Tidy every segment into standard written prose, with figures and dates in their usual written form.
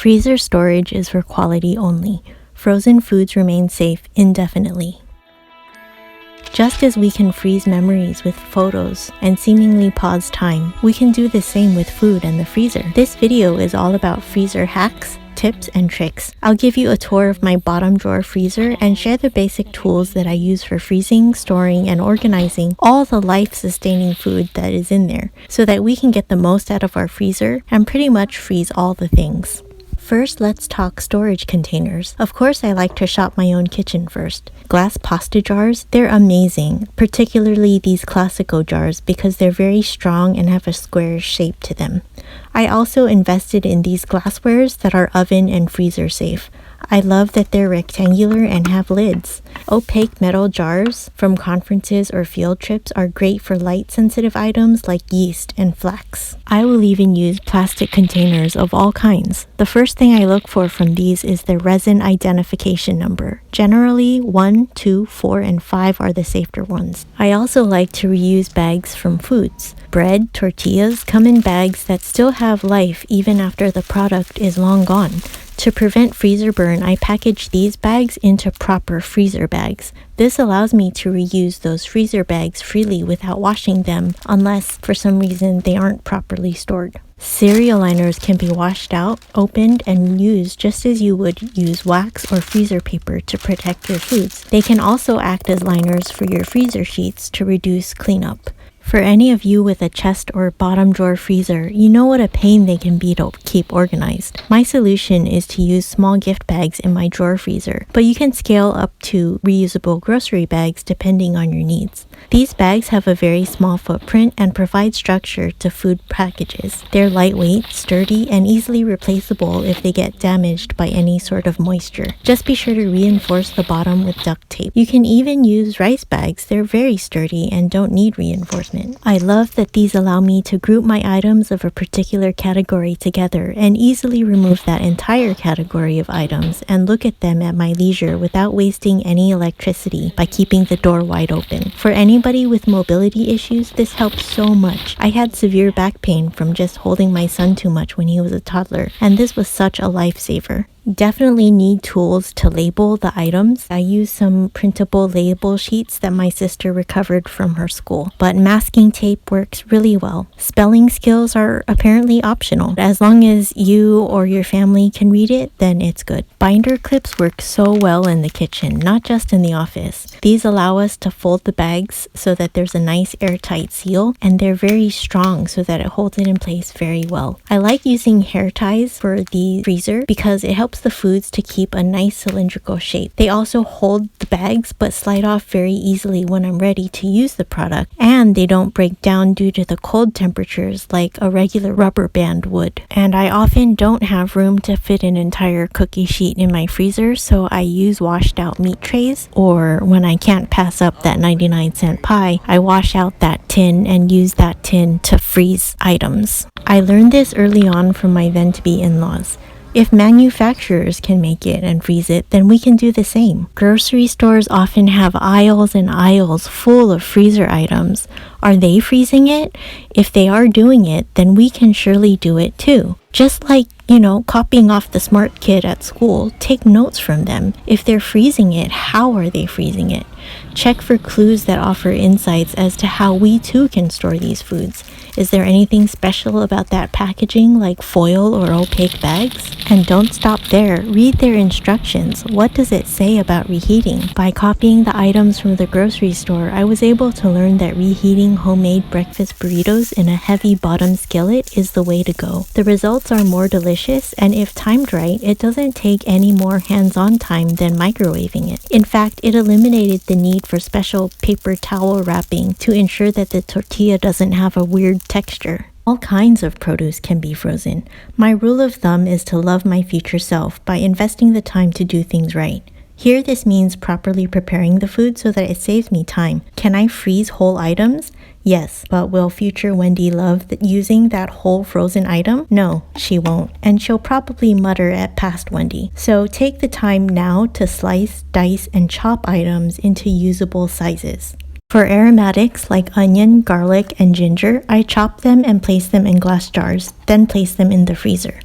Freezer storage is for quality only. Frozen foods remain safe indefinitely. Just as we can freeze memories with photos and seemingly pause time, we can do the same with food and the freezer. This video is all about freezer hacks, tips, and tricks. I'll give you a tour of my bottom drawer freezer and share the basic tools that I use for freezing, storing, and organizing all the life-sustaining food that is in there so that we can get the most out of our freezer and pretty much freeze all the things. First, let's talk storage containers. Of course, I like to shop my own kitchen first. Glass pasta jars, they're amazing, particularly these Classico jars because they're very strong and have a square shape to them. I also invested in these glasswares that are oven and freezer safe. I love that they're rectangular and have lids. Opaque metal jars from conferences or field trips are great for light-sensitive items like yeast and flax. I will even use plastic containers of all kinds. The first thing I look for from these is the resin identification number. Generally, 1, 2, 4, and 5 are the safer ones. I also like to reuse bags from foods. Bread, tortillas come in bags that still have life even after the product is long gone. To prevent freezer burn, I package these bags into proper freezer bags. This allows me to reuse those freezer bags freely without washing them unless for some reason they aren't properly stored. Cereal liners can be washed out, opened, and used just as you would use wax or freezer paper to protect your foods. They can also act as liners for your freezer sheets to reduce cleanup. For any of you with a chest or bottom drawer freezer, you know what a pain they can be to keep organized. My solution is to use small gift bags in my drawer freezer, but you can scale up to reusable grocery bags depending on your needs. These bags have a very small footprint and provide structure to food packages. They're lightweight, sturdy, and easily replaceable if they get damaged by any sort of moisture. Just be sure to reinforce the bottom with duct tape. You can even use rice bags. They're very sturdy and don't need reinforcement. I love that these allow me to group my items of a particular category together and easily remove that entire category of items and look at them at my leisure without wasting any electricity by keeping the door wide open. For anybody with mobility issues, this helps so much. I had severe back pain from just holding my son too much when he was a toddler, and this was such a lifesaver. Definitely need tools to label the items. I use some printable label sheets that my sister recovered from her school, but masking tape works really well. Spelling skills are apparently optional. As long as you or your family can read it, then it's good. Binder clips work so well in the kitchen, not just in the office. These allow us to fold the bags so that there's a nice airtight seal, and they're very strong so that it holds it in place very well. I like using hair ties for the freezer because it helps the foods to keep a nice cylindrical shape. They also hold the bags but slide off very easily when I'm ready to use the product, and they don't break down due to the cold temperatures like a regular rubber band would. And I often don't have room to fit an entire cookie sheet in my freezer, so I use washed out meat trays, or when I can't pass up that 99-cent pie, I wash out that tin and use that tin to freeze items. I learned this early on from my then-to-be in-laws. If manufacturers can make it and freeze it, then we can do the same. Grocery stores often have aisles and aisles full of freezer items. Are they freezing it? If they are doing it, then we can surely do it too. Just like, copying off the smart kid at school, take notes from them. If they're freezing it, how are they freezing it? Check for clues that offer insights as to how we too can store these foods. Is there anything special about that packaging, like foil or opaque bags? And don't stop there. Read their instructions. What does it say about reheating? By copying the items from the grocery store, I was able to learn that reheating homemade breakfast burritos in a heavy bottom skillet is the way to go. The results are more delicious, and if timed right, it doesn't take any more hands-on time than microwaving it. In fact, it eliminated the need for special paper towel wrapping to ensure that the tortilla doesn't have a weird texture. All kinds of produce can be frozen. My rule of thumb is to love my future self by investing the time to do things right. Here, this means properly preparing the food so that it saves me time. Can I freeze whole items? Yes, but will future Wendy love using that whole frozen item? No, she won't, and she'll probably mutter at past Wendy. So take the time now to slice, dice, and chop items into usable sizes. For aromatics like onion, garlic, and ginger, I chop them and place them in glass jars, then place them in the freezer.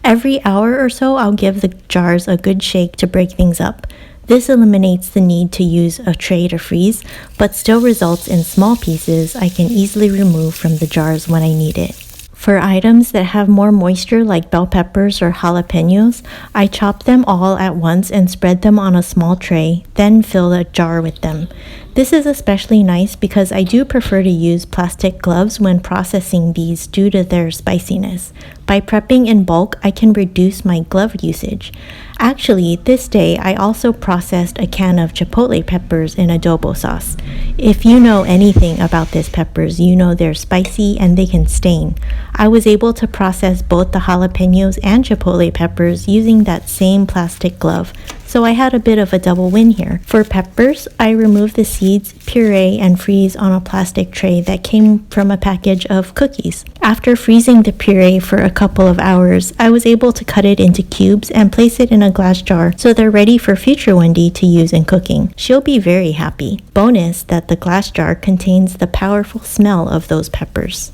Every hour or so, I'll give the jars a good shake to break things up. This eliminates the need to use a tray to freeze, but still results in small pieces I can easily remove from the jars when I need it. For items that have more moisture like bell peppers or jalapenos, I chop them all at once and spread them on a small tray, then fill a jar with them. This is especially nice because I do prefer to use plastic gloves when processing these due to their spiciness. By prepping in bulk, I can reduce my glove usage. Actually, this day I also processed a can of chipotle peppers in adobo sauce. If you know anything about these peppers, you know they're spicy and they can stain. I was able to process both the jalapenos and chipotle peppers using that same plastic glove, so I had a bit of a double win here. For peppers, I remove the seeds, puree, and freeze on a plastic tray that came from a package of cookies. After freezing the puree for a couple of hours, I was able to cut it into cubes and place it in a glass jar so they're ready for future Wendy to use in cooking. She'll be very happy. Bonus that the glass jar contains the powerful smell of those peppers.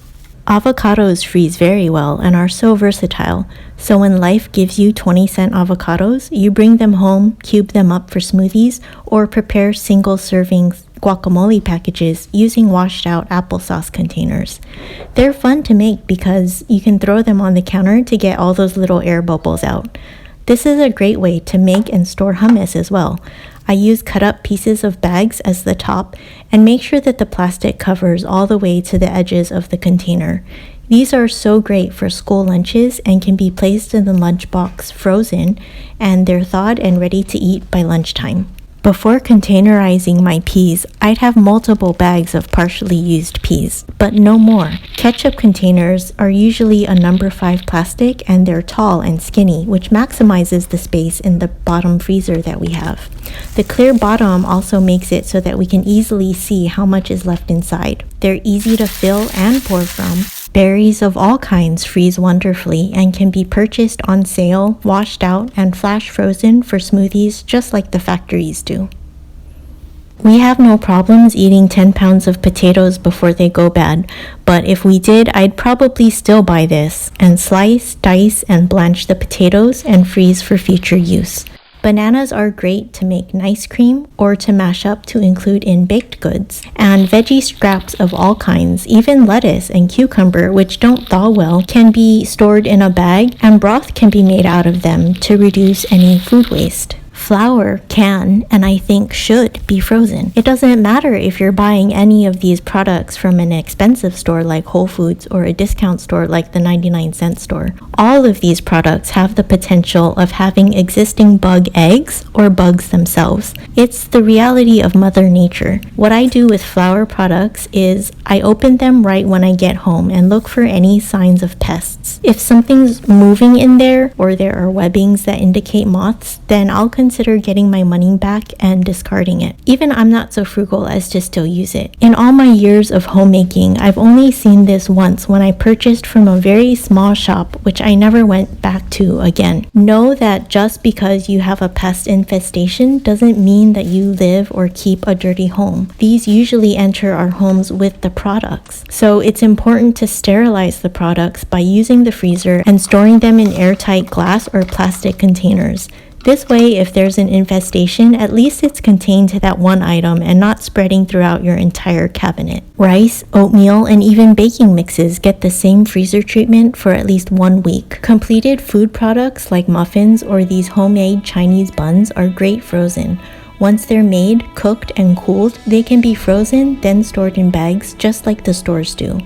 Avocados freeze very well and are so versatile, so when life gives you 20-cent avocados, you bring them home, cube them up for smoothies, or prepare single-serving guacamole packages using washed-out applesauce containers. They're fun to make because you can throw them on the counter to get all those little air bubbles out. This is a great way to make and store hummus as well. I use cut up pieces of bags as the top and make sure that the plastic covers all the way to the edges of the container. These are so great for school lunches and can be placed in the lunchbox frozen, and they're thawed and ready to eat by lunchtime. Before containerizing my peas, I'd have multiple bags of partially used peas, but no more. Ketchup containers are usually a number 5 plastic and they're tall and skinny, which maximizes the space in the bottom freezer that we have. The clear bottom also makes it so that we can easily see how much is left inside. They're easy to fill and pour from. Berries of all kinds freeze wonderfully and can be purchased on sale, washed out, and flash frozen for smoothies just like the factories do. We have no problems eating 10 pounds of potatoes before they go bad, but if we did, I'd probably still buy this and slice, dice, and blanch the potatoes and freeze for future use. Bananas are great to make nice cream or to mash up to include in baked goods. And veggie scraps of all kinds, even lettuce and cucumber, which don't thaw well, can be stored in a bag and broth can be made out of them to reduce any food waste. Flour can, and I think should, be frozen. It doesn't matter if you're buying any of these products from an expensive store like Whole Foods or a discount store like the 99-cent store. All of these products have the potential of having existing bug eggs or bugs themselves. It's the reality of Mother Nature. What I do with flour products is I open them right when I get home and look for any signs of pests. If something's moving in there or there are webbings that indicate moths, then I'll consider getting my money back and discarding it. Even I'm not so frugal as to still use it. In all my years of homemaking, I've only seen this once when I purchased from a very small shop, which I never went back to again. Know that just because you have a pest infestation doesn't mean that you live or keep a dirty home. These usually enter our homes with the products. So it's important to sterilize the products by using the freezer and storing them in airtight glass or plastic containers. This way, if there's an infestation, at least it's contained to that one item and not spreading throughout your entire cabinet. Rice, oatmeal, and even baking mixes get the same freezer treatment for at least 1 week. Completed food products like muffins or these homemade Chinese buns are great frozen. Once they're made, cooked, and cooled, they can be frozen, then stored in bags just like the stores do.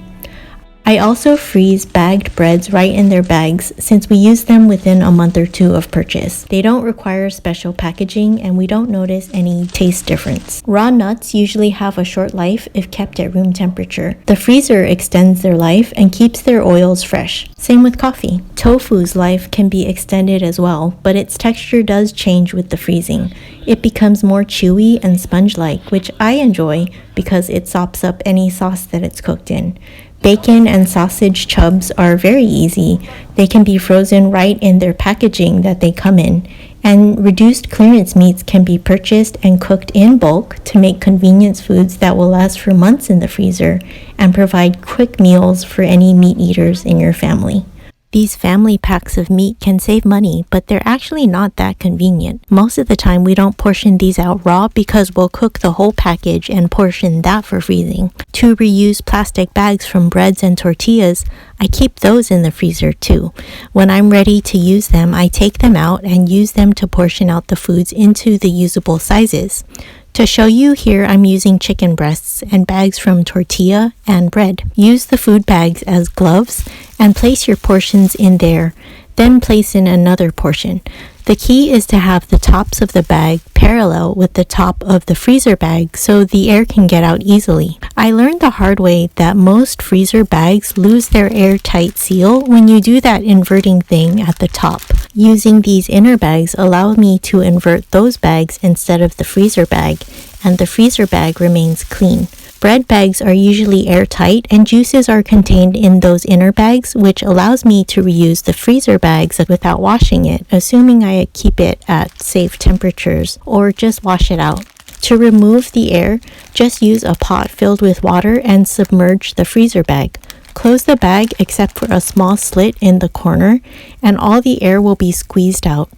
I also freeze bagged breads right in their bags since we use them within a month or two of purchase. They don't require special packaging and we don't notice any taste difference. Raw nuts usually have a short life if kept at room temperature. The freezer extends their life and keeps their oils fresh. Same with coffee. Tofu's life can be extended as well, but its texture does change with the freezing. It becomes more chewy and sponge-like, which I enjoy because it sops up any sauce that it's cooked in. Bacon and sausage chubs are very easy. They can be frozen right in their packaging that they come in. And reduced clearance meats can be purchased and cooked in bulk to make convenience foods that will last for months in the freezer and provide quick meals for any meat eaters in your family. These family packs of meat can save money, but they're actually not that convenient. Most of the time, we don't portion these out raw because we'll cook the whole package and portion that for freezing. To reuse plastic bags from breads and tortillas, I keep those in the freezer too. When I'm ready to use them, I take them out and use them to portion out the foods into the usable sizes. To show you here, I'm using chicken breasts and bags from tortilla and bread. Use the food bags as gloves and place your portions in there, then place in another portion. The key is to have the tops of the bag parallel with the top of the freezer bag so the air can get out easily. I learned the hard way that most freezer bags lose their airtight seal when you do that inverting thing at the top. Using these inner bags allowed me to invert those bags instead of the freezer bag, and the freezer bag remains clean. Bread bags are usually airtight and juices are contained in those inner bags, which allows me to reuse the freezer bags without washing it, assuming I keep it at safe temperatures, or just wash it out. To remove the air, just use a pot filled with water and submerge the freezer bag. Close the bag except for a small slit in the corner, and all the air will be squeezed out.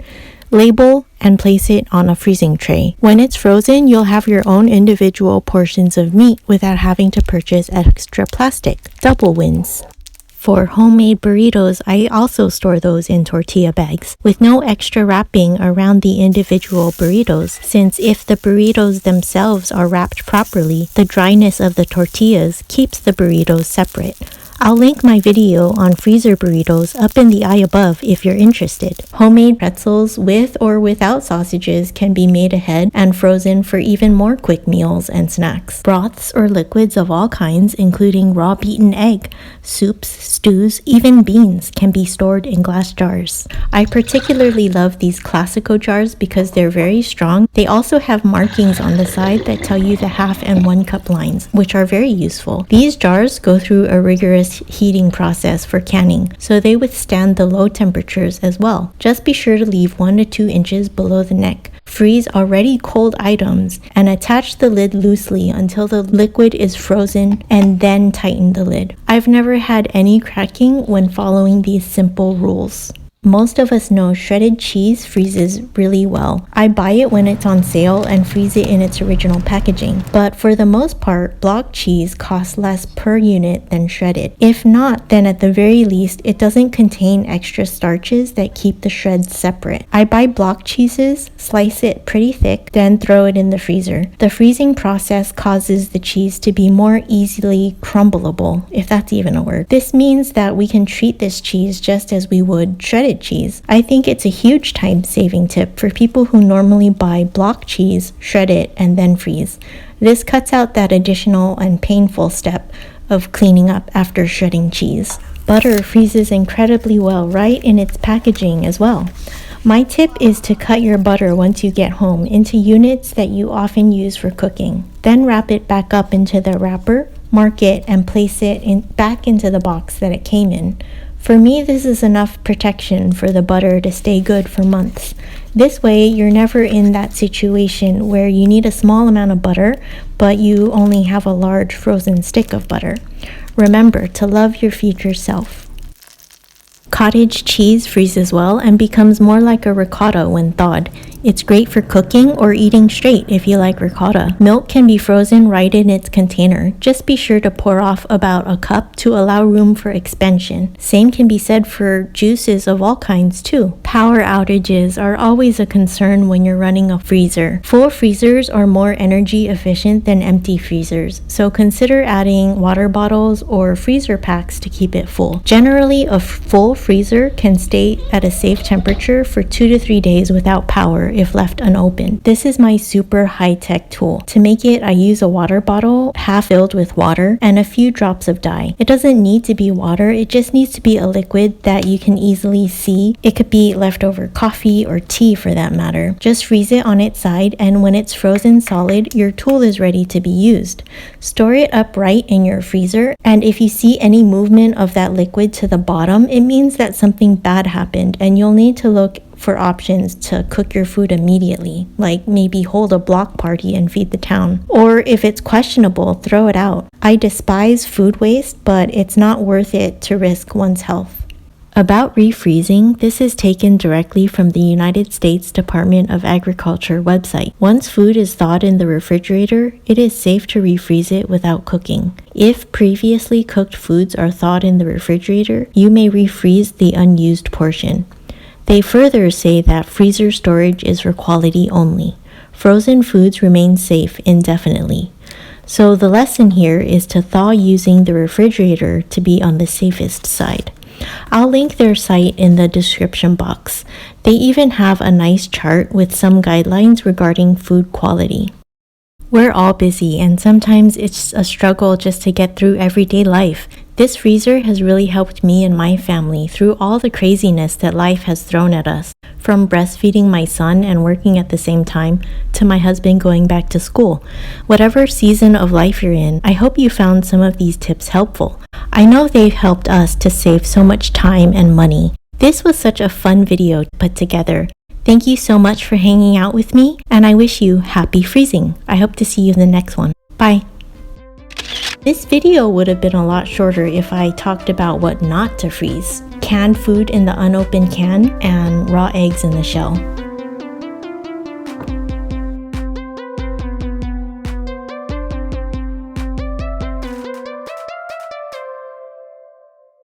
Label and place it on a freezing tray. When it's frozen, you'll have your own individual portions of meat without having to purchase extra plastic. Double wins. For homemade burritos, I also store those in tortilla bags with no extra wrapping around the individual burritos, since if the burritos themselves are wrapped properly, the dryness of the tortillas keeps the burritos separate. I'll link my video on freezer burritos up in the eye above if you're interested. Homemade pretzels with or without sausages can be made ahead and frozen for even more quick meals and snacks. Broths or liquids of all kinds, including raw beaten egg, soups, stews, even beans, can be stored in glass jars. I particularly love these Classico jars because they're very strong. They also have markings on the side that tell you the half and 1 cup lines, which are very useful. These jars go through a rigorous heating process for canning, so they withstand the low temperatures as well. Just be sure to leave 1 to 2 inches below the neck. Freeze already cold items and attach the lid loosely until the liquid is frozen, and then tighten the lid. I've never had any cracking when following these simple rules. Most of us know shredded cheese freezes really well. I buy it when it's on sale and freeze it in its original packaging. But for the most part, block cheese costs less per unit than shredded. If not, then at the very least, it doesn't contain extra starches that keep the shreds separate. I buy block cheeses, slice it pretty thick, then throw it in the freezer. The freezing process causes the cheese to be more easily crumbleable, if that's even a word. This means that we can treat this cheese just as we would shredded cheese. I think it's a huge time-saving tip for people who normally buy block cheese, shred it, and then freeze. This cuts out that additional and painful step of cleaning up after shredding cheese. Butter freezes incredibly well right in its packaging as well. My tip is to cut your butter once you get home into units that you often use for cooking. Then wrap it back up into the wrapper, mark it, and place it back into the box that it came in. For me, this is enough protection for the butter to stay good for months. This way, you're never in that situation where you need a small amount of butter, but you only have a large frozen stick of butter. Remember to love your future self. Cottage cheese freezes well and becomes more like a ricotta when thawed. It's great for cooking or eating straight if you like ricotta. Milk can be frozen right in its container. Just be sure to pour off about a cup to allow room for expansion. Same can be said for juices of all kinds too. Power outages are always a concern when you're running a freezer. Full freezers are more energy efficient than empty freezers, so consider adding water bottles or freezer packs to keep it full. Generally, a full freezer can stay at a safe temperature for 2 to 3 days without power if left unopened. This is my super high-tech tool. To make it, I use a water bottle half filled with water and a few drops of dye. It doesn't need to be water, it just needs to be a liquid that you can easily see. It could be leftover coffee or tea for that matter. Just freeze it on its side, and when it's frozen solid, your tool is ready to be used. Store it upright in your freezer, and if you see any movement of that liquid to the bottom, it means that something bad happened and you'll need to look for options to cook your food immediately, like maybe hold a block party and feed the town. Or if it's questionable, throw it out. I despise food waste, but it's not worth it to risk one's health. About refreezing, this is taken directly from the United States Department of Agriculture website. Once food is thawed in the refrigerator, it is safe to refreeze it without cooking. If previously cooked foods are thawed in the refrigerator, you may refreeze the unused portion. They further say that freezer storage is for quality only. Frozen foods remain safe indefinitely. So the lesson here is to thaw using the refrigerator to be on the safest side. I'll link their site in the description box. They even have a nice chart with some guidelines regarding food quality. We're all busy, and sometimes it's a struggle just to get through everyday life. This freezer has really helped me and my family through all the craziness that life has thrown at us. From breastfeeding my son and working at the same time, to my husband going back to school. Whatever season of life you're in, I hope you found some of these tips helpful. I know they've helped us to save so much time and money. This was such a fun video to put together. Thank you so much for hanging out with me, and I wish you happy freezing. I hope to see you in the next one. Bye. This video would have been a lot shorter if I talked about what not to freeze. Canned food in the unopened can and raw eggs in the shell.